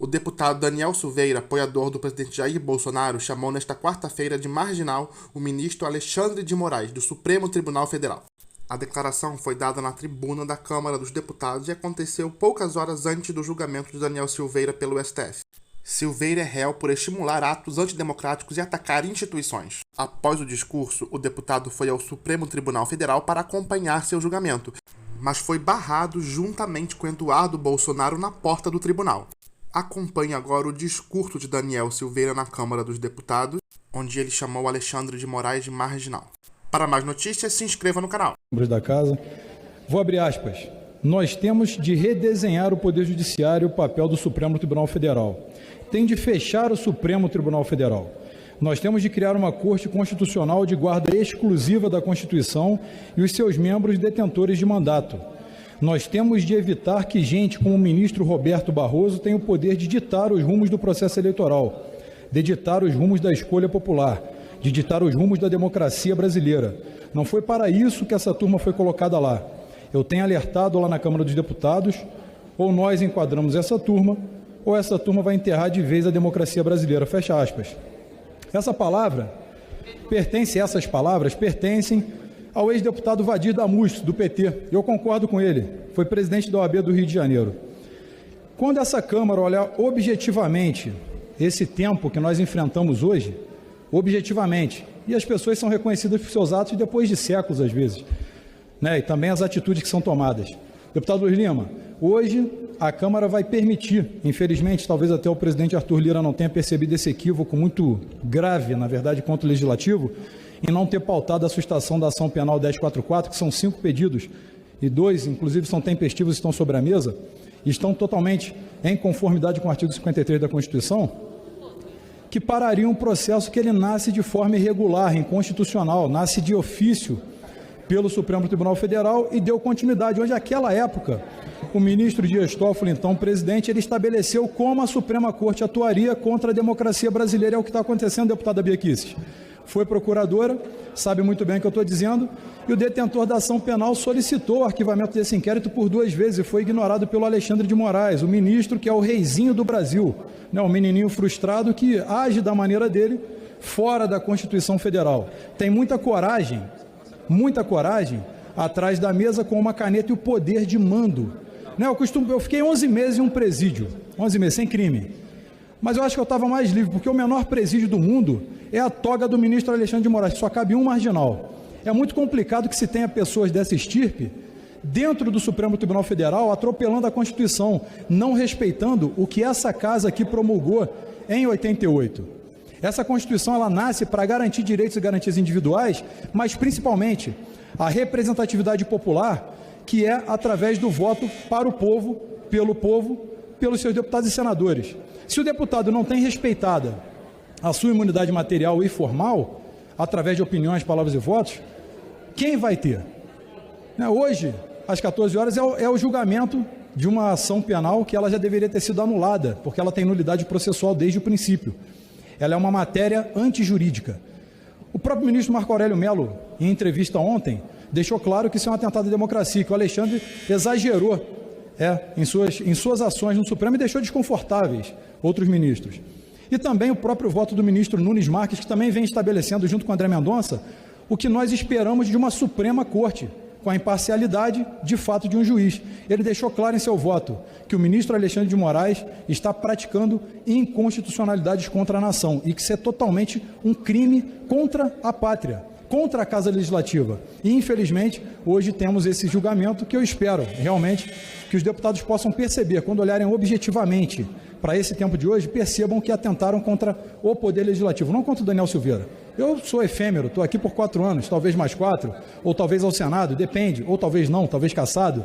O deputado Daniel Silveira, apoiador do presidente Jair Bolsonaro, chamou nesta quarta-feira de marginal o ministro Alexandre de Moraes, do Supremo Tribunal Federal. A declaração foi dada na tribuna da Câmara dos Deputados e aconteceu poucas horas antes do julgamento de Daniel Silveira pelo STF. Silveira é réu por estimular atos antidemocráticos e atacar instituições. Após o discurso, o deputado foi ao Supremo Tribunal Federal para acompanhar seu julgamento, mas foi barrado juntamente com Eduardo Bolsonaro na porta do tribunal. Acompanhe agora o discurso de Daniel Silveira na Câmara dos Deputados, onde ele chamou Alexandre de Moraes de marginal. Para mais notícias, se inscreva no canal. Membros da Casa, vou abrir aspas. Nós temos de redesenhar o Poder Judiciário e o papel do Supremo Tribunal Federal. Tem de fechar o Supremo Tribunal Federal. Nós temos de criar uma Corte Constitucional de guarda exclusiva da Constituição e os seus membros detentores de mandato. Nós temos de evitar que gente como o ministro Roberto Barroso tenha o poder de ditar os rumos do processo eleitoral, de ditar os rumos da escolha popular, de ditar os rumos da democracia brasileira. Não foi para isso que essa turma foi colocada lá. Eu tenho alertado lá na Câmara dos Deputados, ou nós enquadramos essa turma, ou essa turma vai enterrar de vez a democracia brasileira. Fecha aspas. Essas palavras pertencem ao ex-deputado Vadir Damusto, do PT. Eu concordo com ele. Foi presidente da OAB do Rio de Janeiro. Quando essa Câmara olhar objetivamente esse tempo que nós enfrentamos hoje, objetivamente, e as pessoas são reconhecidas por seus atos depois de séculos, às vezes, né? E também as atitudes que são tomadas. Deputado Luiz Lima, hoje a Câmara vai permitir, infelizmente, talvez até o presidente Arthur Lira não tenha percebido esse equívoco muito grave, na verdade, contra o Legislativo, em não ter pautado a sustação da ação penal 1044, que são 5 pedidos, e 2, inclusive, são tempestivos e estão sobre a mesa, e estão totalmente em conformidade com o artigo 53 da Constituição, que pararia um processo que ele nasce de forma irregular, inconstitucional, nasce de ofício pelo Supremo Tribunal Federal e deu continuidade, onde naquela época o ministro Dias Toffoli, então presidente, ele estabeleceu como a Suprema Corte atuaria contra a democracia brasileira. É o que está acontecendo, deputada Bia Kicis. Foi procuradora, sabe muito bem o que eu estou dizendo, e o detentor da ação penal solicitou o arquivamento desse inquérito por 2 vezes e foi ignorado pelo Alexandre de Moraes, o ministro que é o reizinho do Brasil, né, um menininho frustrado que age da maneira dele fora da Constituição Federal. Tem muita coragem atrás da mesa com uma caneta e o poder de mando. Né, eu fiquei 11 meses em um presídio, 11 meses, sem crime. Mas eu acho que eu estava mais livre, porque o menor presídio do mundo é a toga do ministro Alexandre de Moraes, só cabe um marginal. É muito complicado que se tenha pessoas dessa estirpe dentro do Supremo Tribunal Federal atropelando a Constituição, não respeitando o que essa casa aqui promulgou em 88. Essa Constituição ela nasce para garantir direitos e garantias individuais, mas principalmente a representatividade popular, que é através do voto para o povo, pelos seus deputados e senadores. Se o deputado não tem respeitada a sua imunidade material e formal, através de opiniões, palavras e votos, quem vai ter? Hoje, às 14 horas, é o julgamento de uma ação penal que ela já deveria ter sido anulada, porque ela tem nulidade processual desde o princípio. Ela é uma matéria antijurídica. O próprio ministro Marco Aurélio Mello, em entrevista ontem, deixou claro que isso é um atentado à democracia, que o Alexandre exagerou em suas ações no Supremo e deixou desconfortáveis outros ministros. E também o próprio voto do ministro Nunes Marques, que também vem estabelecendo, junto com André Mendonça, o que nós esperamos de uma Suprema Corte, com a imparcialidade, de fato, de um juiz. Ele deixou claro em seu voto que o ministro Alexandre de Moraes está praticando inconstitucionalidades contra a nação e que isso é totalmente um crime contra a pátria, contra a Casa Legislativa. E, infelizmente, hoje temos esse julgamento que eu espero, realmente, que os deputados possam perceber, quando olharem objetivamente para esse tempo de hoje, percebam que atentaram contra o Poder Legislativo, não contra o Daniel Silveira. Eu sou efêmero, estou aqui por 4 anos, talvez mais 4, ou talvez ao Senado, depende, ou talvez não, talvez cassado.